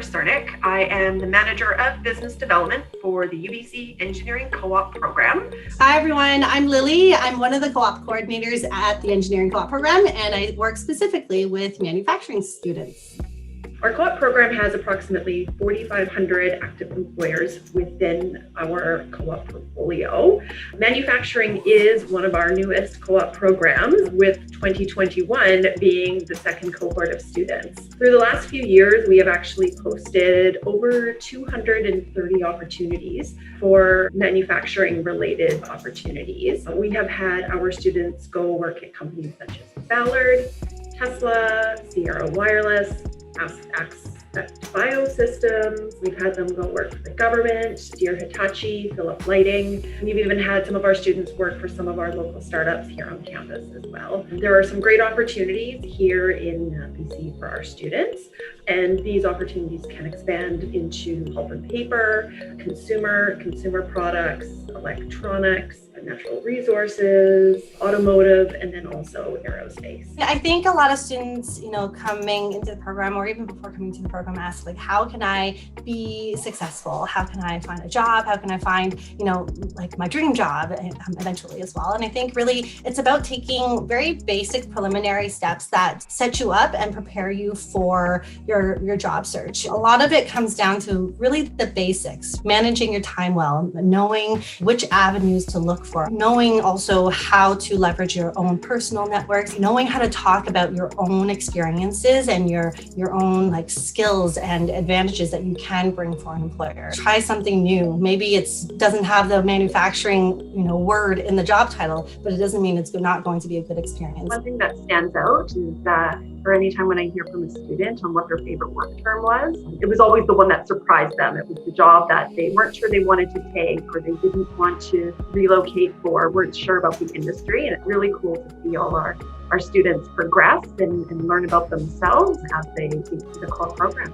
Starnick. I am the Manager of Business Development for the UBC Engineering Co-op program. Hi everyone, I'm Lily. I'm one of the co-op coordinators at the Engineering Co-op program, and I work specifically with manufacturing students. Our co-op program has approximately 4,500 active employers within our co-op portfolio. Manufacturing is one of our newest co-op programs, with 2021 being the second cohort of students. Through the last few years, we have actually posted over 230 opportunities for manufacturing-related opportunities. We have had our students go work at companies such as Ballard, Tesla, Sierra Wireless, Aspect Biosystems. We've had them go work for the government, Deere Hitachi, Philip Lighting. We've even had some of our students work for some of our local startups here on campus as well. There are some great opportunities here in BC for our students, and these opportunities can expand into pulp and paper, consumer products, electronics, natural resources, automotive, and then also aerospace. I think a lot of students, coming into the program or even before coming to the program ask, how can I be successful? How can I find a job? How can I find, my dream job eventually as well? And I think really it's about taking very basic preliminary steps that set you up and prepare you for your job search. A lot of it comes down to really the basics, managing your time well, knowing which avenues to look for, knowing also how to leverage your own personal networks, knowing how to talk about your own experiences and your own skills and advantages that you can bring for an employer. Try something new. Maybe it doesn't have the manufacturing word in the job title, but it doesn't mean it's not going to be a good experience. One thing that stands out is that or anytime when I hear from a student on what their favorite work term was, it was always the one that surprised them. It was the job that they weren't sure they wanted to take, or they didn't want to relocate for, weren't sure about the industry. And it's really cool to see all our students progress and learn about themselves as they take the core program.